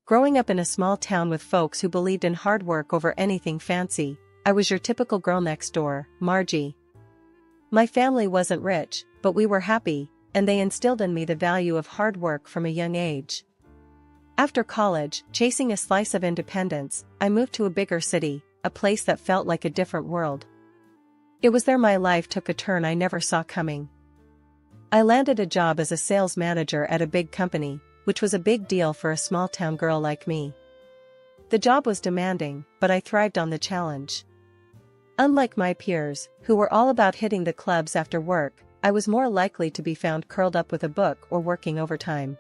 Growing up in a small town with folks who believed in hard work over anything fancy, I was your typical girl next door, Margie. My family wasn't rich, but we were happy, and they instilled in me the value of hard work from a young age. After college, chasing a slice of independence, I moved to a bigger city, a place that felt like a different world. It was there my life took a turn I never saw coming. I landed a job as a sales manager at a big company, which was a big deal for a small-town girl like me. The job was demanding, but I thrived on the challenge. Unlike my peers, who were all about hitting the clubs after work, I was more likely to be found curled up with a book or working overtime.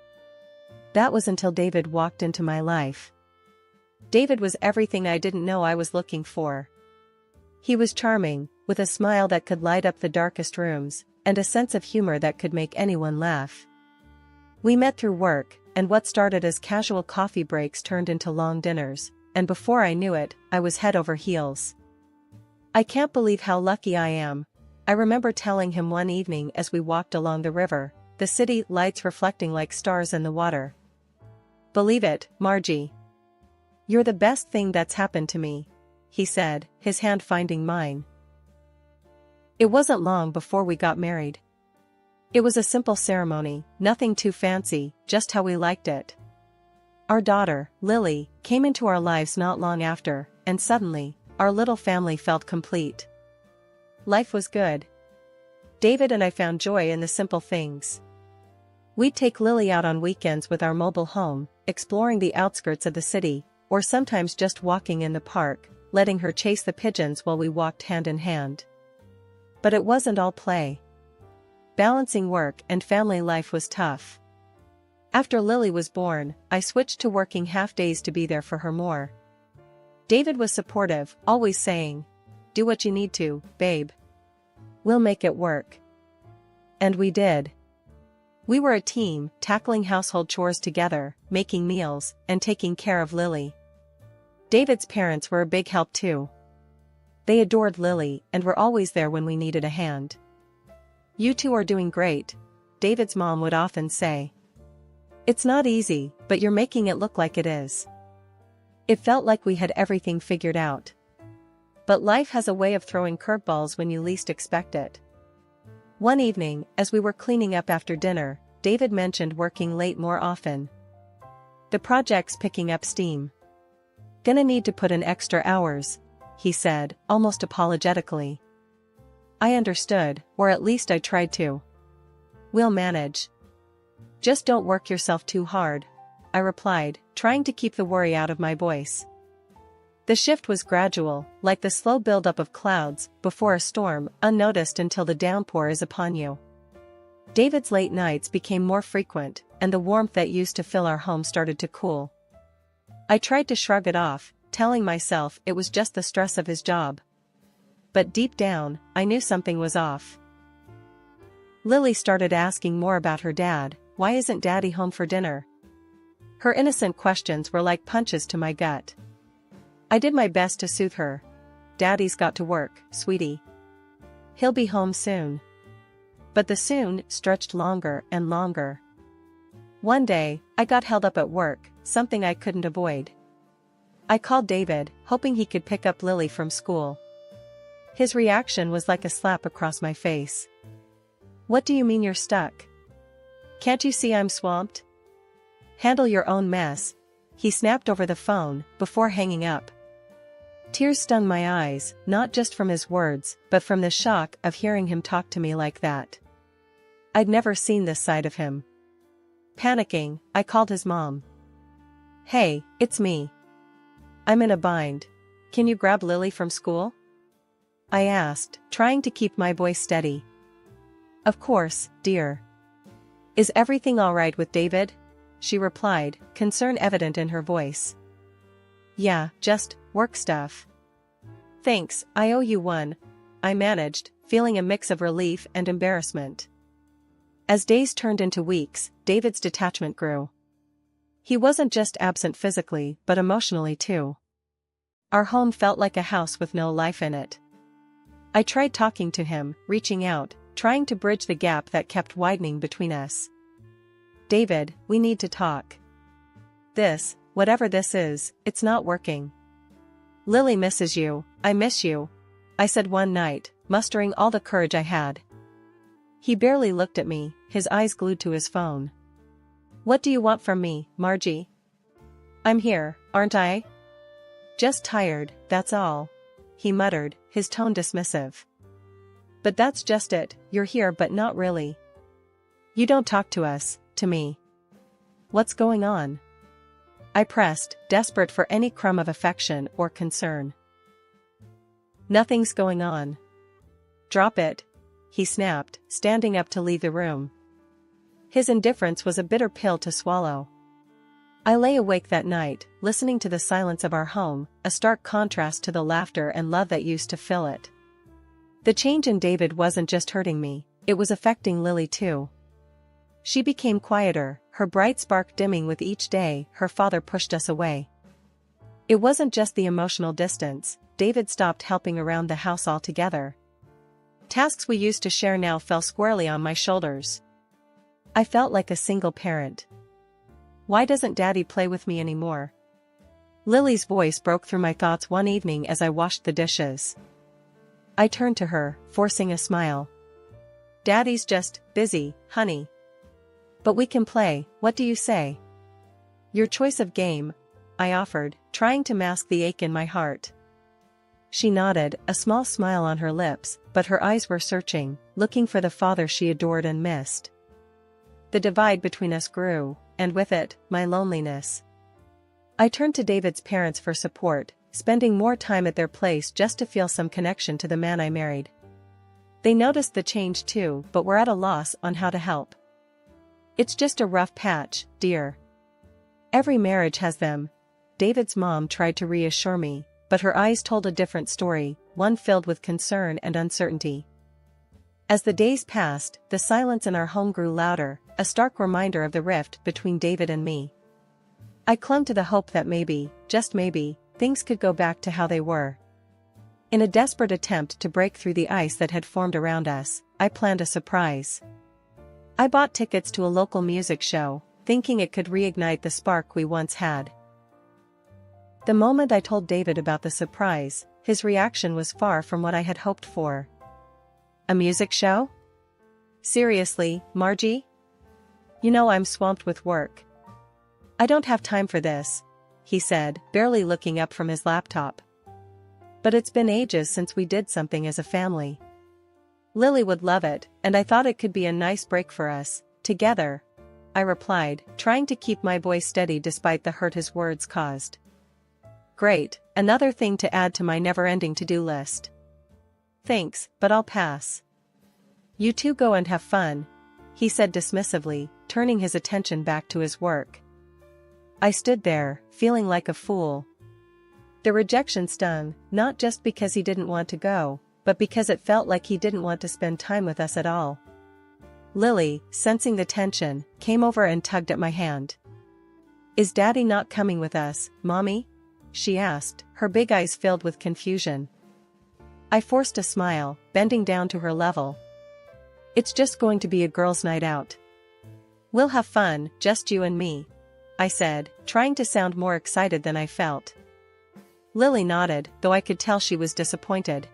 That was until David walked into my life. David was everything I didn't know I was looking for. He was charming, with a smile that could light up the darkest rooms, and a sense of humor that could make anyone laugh. We met through work, and what started as casual coffee breaks turned into long dinners, and before I knew it, I was head over heels. I can't believe how lucky I am, I remember telling him one evening as we walked along the river, the city lights reflecting like stars in the water. Believe it, Margie. You're the best thing that's happened to me, he said, his hand finding mine. It wasn't long before we got married. It was a simple ceremony, nothing too fancy, just how we liked it. Our daughter, Lily, came into our lives not long after, and suddenly, our little family felt complete. Life was good. David and I found joy in the simple things. We'd take Lily out on weekends with our mobile home, exploring the outskirts of the city, or sometimes just walking in the park, letting her chase the pigeons while we walked hand in hand. But it wasn't all play. Balancing work and family life was tough. After Lily was born, I switched to working half days to be there for her more. David was supportive, always saying, "Do what you need to, babe. We'll make it work." And we did. We were a team, tackling household chores together, making meals, and taking care of Lily. David's parents were a big help too. They adored Lily and were always there when we needed a hand. "You two are doing great," David's mom would often say. "It's not easy, but you're making it look like it is." It felt like we had everything figured out. But life has a way of throwing curveballs when you least expect it. One evening, as we were cleaning up after dinner, David mentioned working late more often. "The project's picking up steam. Gonna need to put in extra hours," he said, almost apologetically. I understood, or at least I tried to. "We'll manage. Just don't work yourself too hard," I replied, trying to keep the worry out of my voice. The shift was gradual, like the slow buildup of clouds before a storm, unnoticed until the downpour is upon you. David's late nights became more frequent, and the warmth that used to fill our home started to cool. I tried to shrug it off, telling myself it was just the stress of his job. But deep down, I knew something was off. Lily started asking more about her dad. "Why isn't Daddy home for dinner?" Her innocent questions were like punches to my gut. I did my best to soothe her. "Daddy's got to work, sweetie. He'll be home soon." But the soon stretched longer and longer. One day, I got held up at work, something I couldn't avoid. I called David, hoping he could pick up Lily from school. His reaction was like a slap across my face. "What do you mean you're stuck? Can't you see I'm swamped? Handle your own mess," he snapped over the phone, before hanging up. Tears stung my eyes, not just from his words, but from the shock of hearing him talk to me like that. I'd never seen this side of him. Panicking, I called his mom. "Hey, it's me. I'm in a bind. Can you grab Lily from school?" I asked, trying to keep my voice steady. "Of course, dear. Is everything all right with David?" she replied, concern evident in her voice. "Yeah, just work stuff." "Thanks, I owe you one," I managed, feeling a mix of relief and embarrassment. As days turned into weeks, David's detachment grew. He wasn't just absent physically, but emotionally too. Our home felt like a house with no life in it. I tried talking to him, reaching out, trying to bridge the gap that kept widening between us. "David, we need to talk. This whatever this is, it's not working. Lily misses you, I miss you, I said one night, mustering all the courage I had. He barely looked at me, his eyes glued to his phone. What do you want from me, Margie? I'm here, aren't I? Just tired, that's all, he muttered, his tone dismissive. But that's just it, you're here but not really. You don't talk to me. What's going on? I pressed, desperate for any crumb of affection or concern. Nothing's going on. Drop it, he snapped, standing up to leave the room. His indifference was a bitter pill to swallow. I lay awake that night, listening to the silence of our home, a stark contrast to the laughter and love that used to fill it. The change in David wasn't just hurting me, it was affecting Lily too. She became quieter, her bright spark dimming with each day her father pushed us away. It wasn't just the emotional distance, David stopped helping around the house altogether. Tasks we used to share now fell squarely on my shoulders. I felt like a single parent. Why doesn't Daddy play with me anymore? Lily's voice broke through my thoughts one evening as I washed the dishes. I turned to her, forcing a smile. Daddy's just busy, honey. But we can play, what do you say? Your choice of game, I offered, trying to mask the ache in my heart. She nodded, a small smile on her lips, but her eyes were searching, looking for the father she adored and missed. The divide between us grew, and with it, my loneliness. I turned to David's parents for support, spending more time at their place just to feel some connection to the man I married. They noticed the change too, but were at a loss on how to help. It's just a rough patch, dear. Every marriage has them. David's mom tried to reassure me, but her eyes told a different story, one filled with concern and uncertainty. As the days passed, the silence in our home grew louder, a stark reminder of the rift between David and me. I clung to the hope that maybe, just maybe, things could go back to how they were. In a desperate attempt to break through the ice that had formed around us, I planned a surprise. I bought tickets to a local music show, thinking it could reignite the spark we once had. The moment I told David about the surprise, his reaction was far from what I had hoped for. A music show? Seriously, Margie? You know I'm swamped with work. I don't have time for this, he said, barely looking up from his laptop. But it's been ages since we did something as a family. Lily would love it, and I thought it could be a nice break for us, together, I replied, trying to keep my voice steady despite the hurt his words caused. Great, another thing to add to my never-ending to-do list. Thanks, but I'll pass. You two go and have fun, he said dismissively, turning his attention back to his work. I stood there, feeling like a fool. The rejection stung, not just because he didn't want to go, but because it felt like he didn't want to spend time with us at all. Lily, sensing the tension, came over and tugged at my hand. Is Daddy not coming with us, Mommy? She asked, her big eyes filled with confusion. I forced a smile, bending down to her level. It's just going to be a girls' night out. We'll have fun, just you and me, I said, trying to sound more excited than I felt. Lily nodded, though I could tell she was disappointed.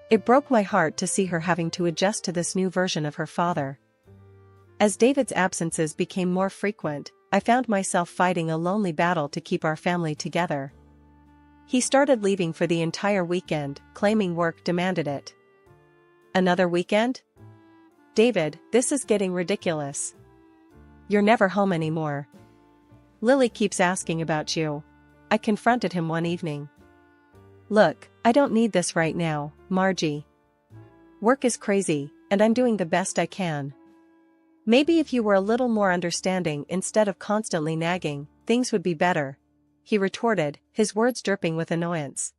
It broke my heart to see her having to adjust to this new version of her father. As David's absences became more frequent, I found myself fighting a lonely battle to keep our family together. He started leaving for the entire weekend, claiming work demanded it. Another weekend? David, this is getting ridiculous. You're never home anymore. Lily keeps asking about you. I confronted him one evening. Look, I don't need this right now, Margie. Work is crazy, and I'm doing the best I can. Maybe if you were a little more understanding instead of constantly nagging, things would be better, he retorted, his words dripping with annoyance.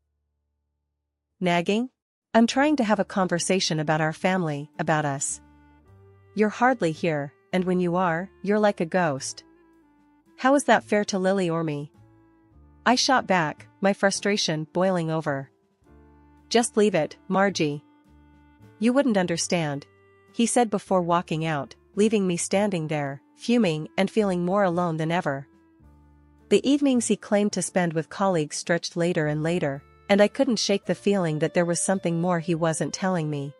Nagging? I'm trying to have a conversation about our family, about us. You're hardly here, and when you are, you're like a ghost. How is that fair to Lily or me? I shot back, my frustration boiling over. Just leave it, Margie. You wouldn't understand, he said before walking out, leaving me standing there, fuming and feeling more alone than ever. The evenings he claimed to spend with colleagues stretched later and later, and I couldn't shake the feeling that there was something more he wasn't telling me.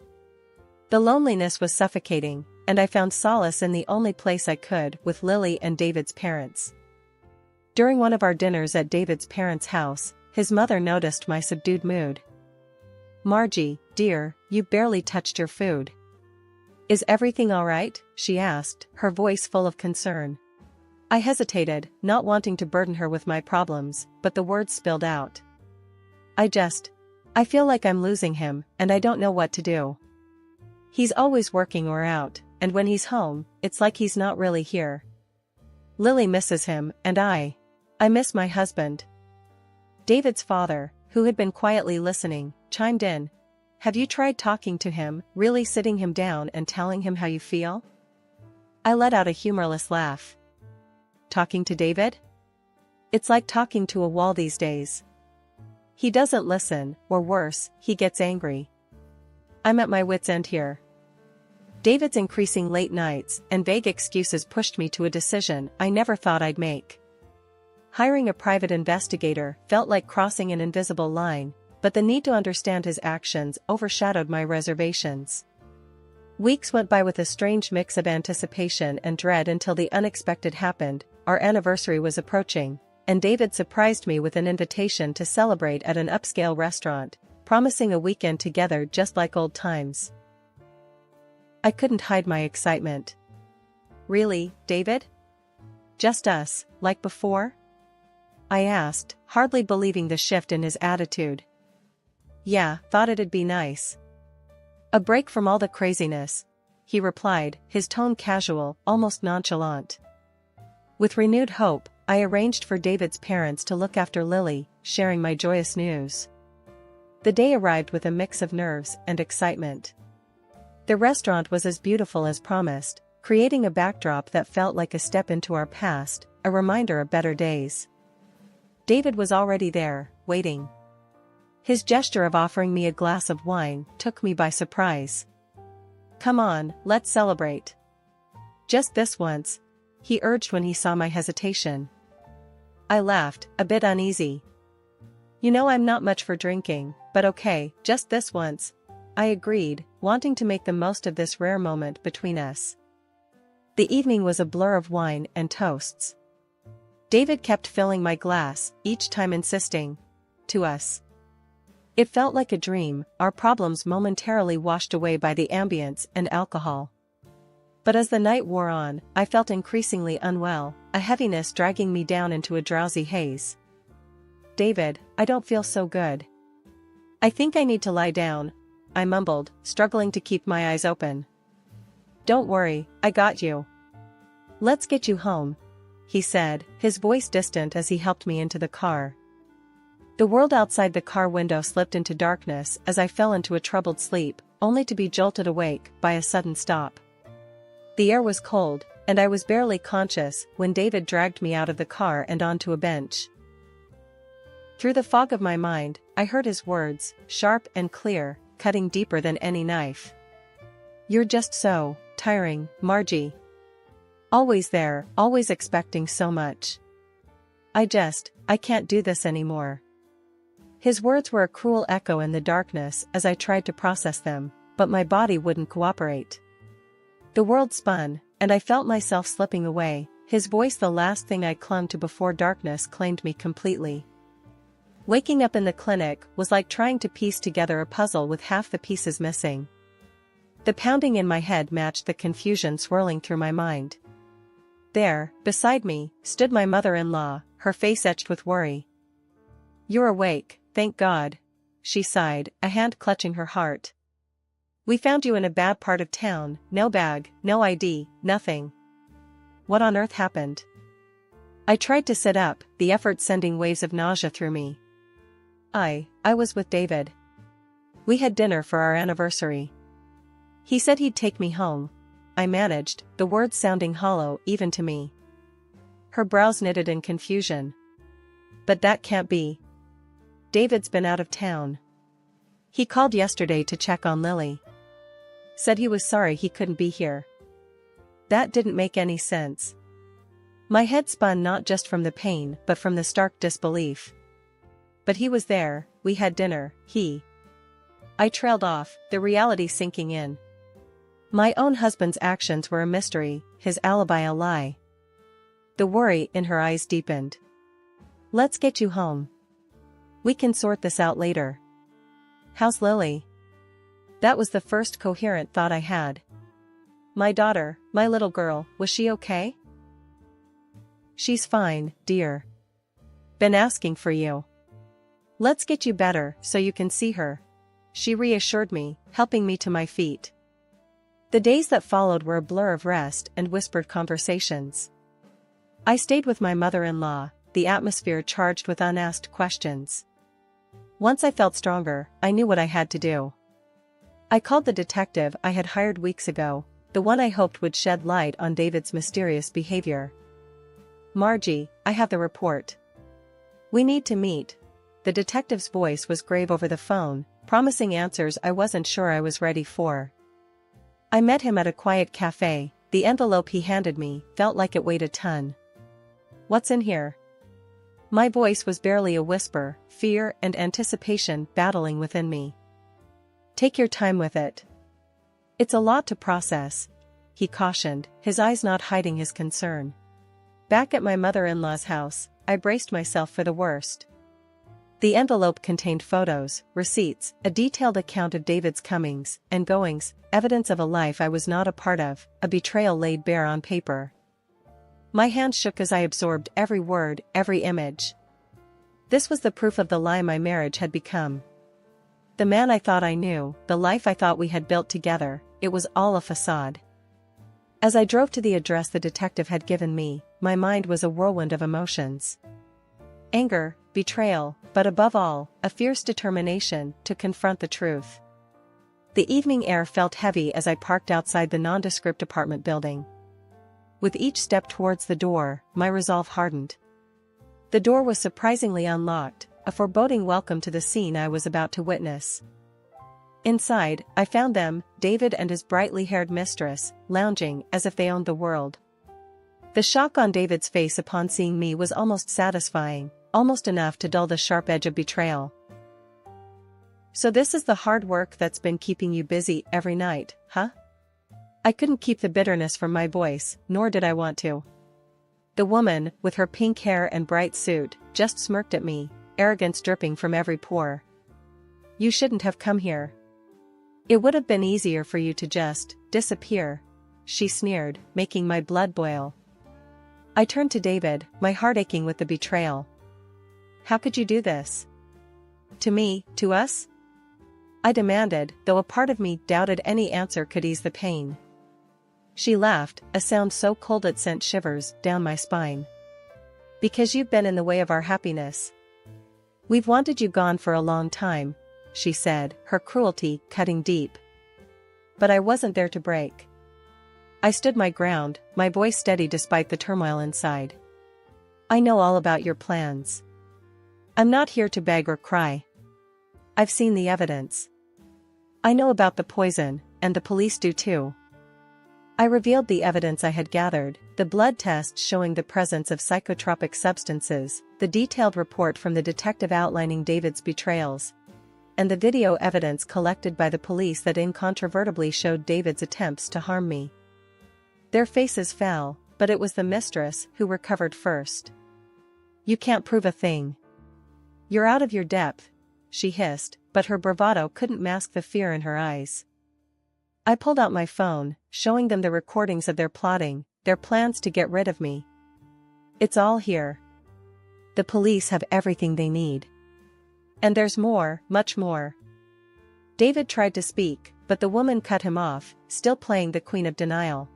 The loneliness was suffocating, and I found solace in the only place I could, with Lily and David's parents. During one of our dinners at David's parents' house, his mother noticed my subdued mood. "Margie, dear, you barely touched your food. Is everything all right?" she asked, her voice full of concern. I hesitated, not wanting to burden her with my problems, but the words spilled out. I feel like I'm losing him, and I don't know what to do. He's always working or out, and when he's home, it's like he's not really here. Lily misses him, and I miss my husband." David's father, who had been quietly listening, chimed in. "Have you tried talking to him, really sitting him down and telling him how you feel?" I let out a humorless laugh. "Talking to David? It's like talking to a wall these days. He doesn't listen, or worse, he gets angry. I'm at my wit's end here." David's increasing late nights and vague excuses pushed me to a decision I never thought I'd make. Hiring a private investigator felt like crossing an invisible line, but the need to understand his actions overshadowed my reservations. Weeks went by with a strange mix of anticipation and dread until the unexpected happened. Our anniversary was approaching, and David surprised me with an invitation to celebrate at an upscale restaurant, promising a weekend together just like old times. I couldn't hide my excitement. "Really, David? Just us, like before?" I asked, hardly believing the shift in his attitude. "Yeah, thought it'd be nice. A break from all the craziness," he replied, his tone casual, almost nonchalant. With renewed hope, I arranged for David's parents to look after Lily, sharing my joyous news. The day arrived with a mix of nerves and excitement. The restaurant was as beautiful as promised, creating a backdrop that felt like a step into our past, a reminder of better days. David was already there, waiting. His gesture of offering me a glass of wine took me by surprise. "Come on, let's celebrate. Just this once," he urged when he saw my hesitation. I laughed, a bit uneasy. "You know I'm not much for drinking, but okay, just this once," I agreed, wanting to make the most of this rare moment between us. The evening was a blur of wine and toasts. David kept filling my glass, each time insisting, "To us." It felt like a dream, our problems momentarily washed away by the ambience and alcohol. But as the night wore on, I felt increasingly unwell, a heaviness dragging me down into a drowsy haze. "David, I don't feel so good. I think I need to lie down," I mumbled, struggling to keep my eyes open. "Don't worry, I got you. Let's get you home," he said, his voice distant as he helped me into the car. The world outside the car window slipped into darkness as I fell into a troubled sleep, only to be jolted awake by a sudden stop. The air was cold, and I was barely conscious when David dragged me out of the car and onto a bench. Through the fog of my mind, I heard his words, sharp and clear, cutting deeper than any knife. "You're just so tiring, Margie. Always there, always expecting so much. I can't do this anymore." His words were a cruel echo in the darkness as I tried to process them, but my body wouldn't cooperate. The world spun, and I felt myself slipping away, his voice the last thing I clung to before darkness claimed me completely. Waking up in the clinic was like trying to piece together a puzzle with half the pieces missing. The pounding in my head matched the confusion swirling through my mind. There, beside me, stood my mother-in-law, her face etched with worry. "You're awake, thank God," she sighed, a hand clutching her heart. "We found you in a bad part of town, no bag, no ID, nothing. What on earth happened?" I tried to sit up, the effort sending waves of nausea through me. I was with David. We had dinner for our anniversary. He said he'd take me home. I managed, the words sounding hollow even to me. Her brows knitted in confusion. "But that can't be. David's been out of town. He called yesterday to check on Lily. Said he was sorry he couldn't be here." That didn't make any sense. My head spun not just from the pain but from the stark disbelief. But he was there, we had dinner, I trailed off, the reality sinking in. My own husband's actions were a mystery, his alibi a lie. The worry in her eyes deepened. Let's get you home. We can sort this out later. How's Lily? That was the first coherent thought I had. My daughter, my little girl, was she okay? She's fine, dear. Been asking for you. Let's get you better so you can see her. She reassured me, helping me to my feet. The days that followed were a blur of rest and whispered conversations. I stayed with my mother-in-law, the atmosphere charged with unasked questions. Once I felt stronger, I knew what I had to do. I called the detective I had hired weeks ago, the one I hoped would shed light on David's mysterious behavior. Margie, I have the report. We need to meet. The detective's voice was grave over the phone, promising answers I wasn't sure I was ready for. I met him at a quiet cafe. The envelope he handed me felt like it weighed a ton. What's in here? My voice was barely a whisper, fear and anticipation battling within me. Take your time with it. It's a lot to process, he cautioned, his eyes not hiding his concern. Back at my mother-in-law's house, I braced myself for the worst. The envelope contained photos, receipts, a detailed account of David's comings and goings, evidence of a life I was not a part of, a betrayal laid bare on paper. My hand shook as I absorbed every word, every image. This was the proof of the lie my marriage had become. The man I thought I knew, the life I thought we had built together, it was all a facade. As I drove to the address the detective had given me, my mind was a whirlwind of emotions. Anger, betrayal, but above all, a fierce determination to confront the truth. The evening air felt heavy as I parked outside the nondescript apartment building. With each step towards the door, my resolve hardened. The door was surprisingly unlocked, a foreboding welcome to the scene I was about to witness. Inside, I found them, David and his brightly-haired mistress, lounging as if they owned the world. The shock on David's face upon seeing me was almost satisfying, almost enough to dull the sharp edge of betrayal. So this is the hard work that's been keeping you busy every night, huh? I couldn't keep the bitterness from my voice, nor did I want to. The woman, with her pink hair and bright suit, just smirked at me, arrogance dripping from every pore. You shouldn't have come here. It would have been easier for you to just disappear, she sneered, making my blood boil. I turned to David, my heart aching with the betrayal. How could you do this? To me, to us? I demanded, though a part of me doubted any answer could ease the pain. She laughed, a sound so cold it sent shivers down my spine. Because you've been in the way of our happiness. We've wanted you gone for a long time, she said, her cruelty cutting deep. But I wasn't there to break. I stood my ground, my voice steady despite the turmoil inside. I know all about your plans. I'm not here to beg or cry. I've seen the evidence. I know about the poison, and the police do too. I revealed the evidence I had gathered, the blood tests showing the presence of psychotropic substances, the detailed report from the detective outlining David's betrayals, and the video evidence collected by the police that incontrovertibly showed David's attempts to harm me. Their faces fell, but it was the mistress who recovered first. You can't prove a thing. You're out of your depth, she hissed, but her bravado couldn't mask the fear in her eyes. I pulled out my phone, showing them the recordings of their plotting, their plans to get rid of me. It's all here. The police have everything they need. And there's more, much more. David tried to speak, but the woman cut him off, still playing the queen of denial.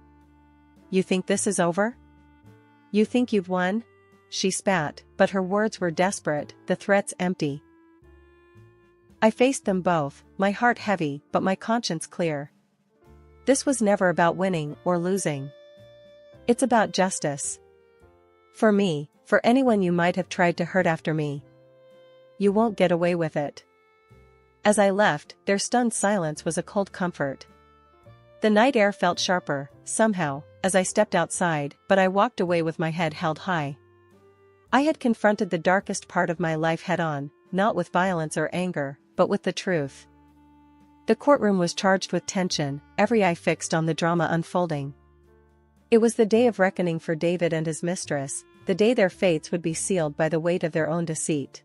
You think this is over? You think you've won? She spat, but her words were desperate, the threats empty. I faced them both, my heart heavy but my conscience clear. This was never about winning or losing. It's about justice. For me, for anyone you might have tried to hurt after me. You won't get away with it. As I left, their stunned silence was a cold comfort. The night air felt sharper, somehow, as I stepped outside, but I walked away with my head held high. I had confronted the darkest part of my life head-on, not with violence or anger, but with the truth. The courtroom was charged with tension, every eye fixed on the drama unfolding. It was the day of reckoning for David and his mistress, the day their fates would be sealed by the weight of their own deceit.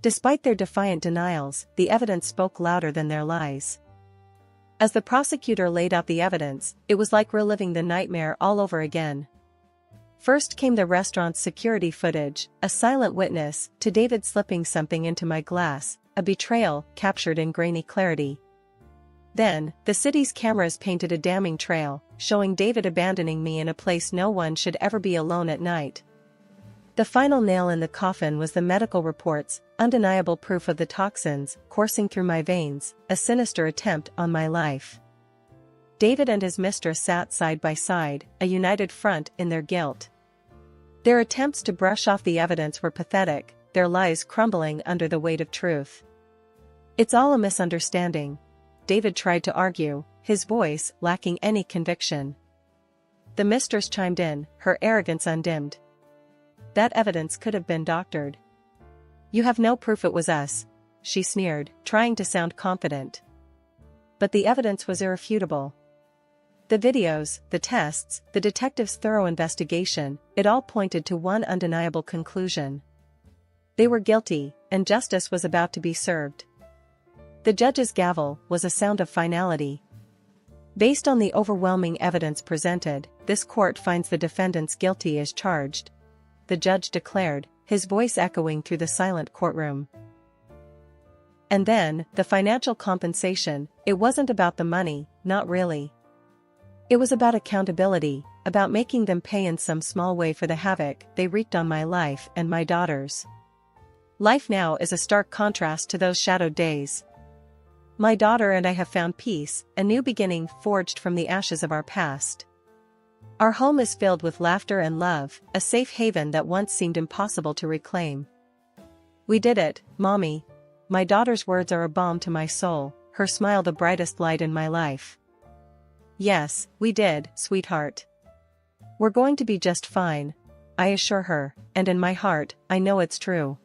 Despite their defiant denials, the evidence spoke louder than their lies. As the prosecutor laid out the evidence, it was like reliving the nightmare all over again. First came the restaurant's security footage, a silent witness to David slipping something into my glass, a betrayal captured in grainy clarity. Then, the city's cameras painted a damning trail, showing David abandoning me in a place no one should ever be alone at night. The final nail in the coffin was the medical reports, undeniable proof of the toxins coursing through my veins, a sinister attempt on my life. David and his mistress sat side by side, a united front in their guilt. Their attempts to brush off the evidence were pathetic, their lies crumbling under the weight of truth. "It's all a misunderstanding," David tried to argue, his voice lacking any conviction. The mistress chimed in, her arrogance undimmed. "That evidence could have been doctored. You have no proof it was us," she sneered, trying to sound confident. But the evidence was irrefutable. The videos, the tests, the detective's thorough investigation, it all pointed to one undeniable conclusion. They were guilty, and justice was about to be served. The judge's gavel was a sound of finality. Based on the overwhelming evidence presented, this court finds the defendants guilty as charged, the judge declared, his voice echoing through the silent courtroom. And then, the financial compensation, it wasn't about the money, not really. It was about accountability, about making them pay in some small way for the havoc they wreaked on my life and my daughter's. Life now is a stark contrast to those shadowed days. My daughter and I have found peace, a new beginning forged from the ashes of our past. Our home is filled with laughter and love, a safe haven that once seemed impossible to reclaim. "We did it, Mommy." My daughter's words are a balm to my soul, her smile the brightest light in my life. "Yes, we did, sweetheart. We're going to be just fine," I assure her, and in my heart, I know it's true.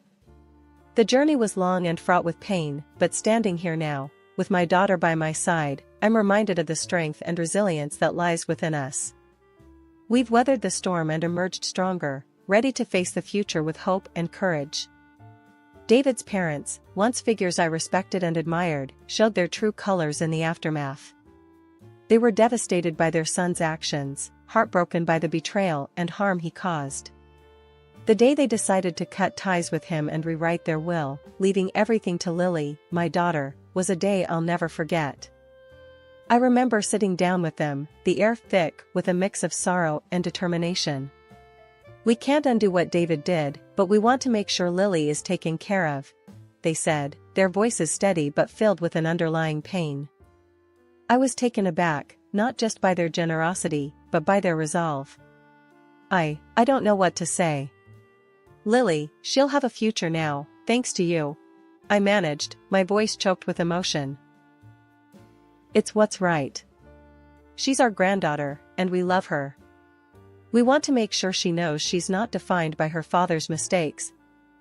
The journey was long and fraught with pain, but standing here now, with my daughter by my side, I'm reminded of the strength and resilience that lies within us. We've weathered the storm and emerged stronger, ready to face the future with hope and courage. David's parents, once figures I respected and admired, showed their true colors in the aftermath. They were devastated by their son's actions, heartbroken by the betrayal and harm he caused. The day they decided to cut ties with him and rewrite their will, leaving everything to Lily, my daughter, was a day I'll never forget. I remember sitting down with them, the air thick with a mix of sorrow and determination. "We can't undo what David did, but we want to make sure Lily is taken care of," they said, their voices steady but filled with an underlying pain. I was taken aback, not just by their generosity, but by their resolve. I don't know what to say. "Lily, she'll have a future now, thanks to you," I managed, my voice choked with emotion. "It's what's right. She's our granddaughter, and we love her. We want to make sure she knows she's not defined by her father's mistakes,"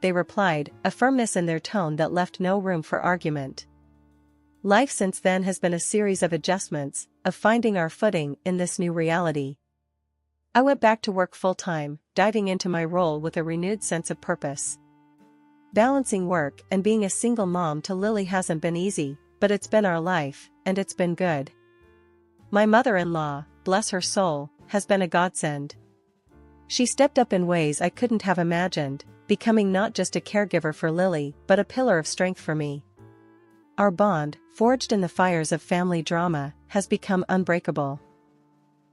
they replied, a firmness in their tone that left no room for argument. Life since then has been a series of adjustments, of finding our footing in this new reality. I went back to work full-time, diving into my role with a renewed sense of purpose. Balancing work and being a single mom to Lily hasn't been easy, but it's been our life, and it's been good. My mother-in-law, bless her soul, has been a godsend. She stepped up in ways I couldn't have imagined, becoming not just a caregiver for Lily but a pillar of strength for me. Our bond, forged in the fires of family drama, has become unbreakable.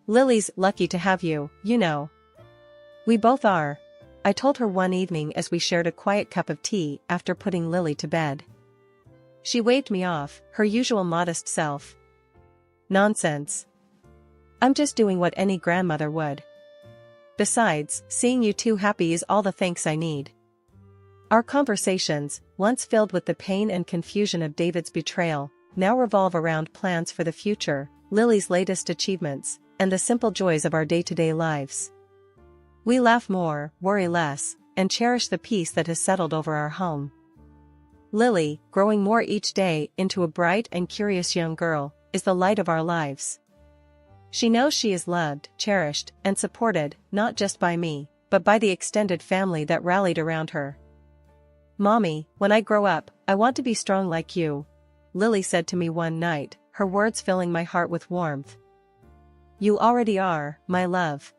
"Lily's lucky to have you, you know." "We both are," I told her one evening as we shared a quiet cup of tea after putting Lily to bed. She waved me off, her usual modest self. "Nonsense. I'm just doing what any grandmother would. Besides, seeing you two happy is all the thanks I need." Our conversations, once filled with the pain and confusion of David's betrayal, now revolve around plans for the future, Lily's latest achievements, and the simple joys of our day-to-day lives. We laugh more, worry less, and cherish the peace that has settled over our home. Lily, growing more each day into a bright and curious young girl, is the light of our lives. She knows she is loved, cherished, and supported, not just by me, but by the extended family that rallied around her. "Mommy, when I grow up, I want to be strong like you," Lily said to me one night, her words filling my heart with warmth. "You already are, my love.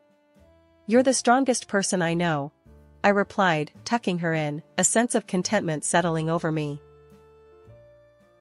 You're the strongest person I know," I replied, tucking her in, a sense of contentment settling over me.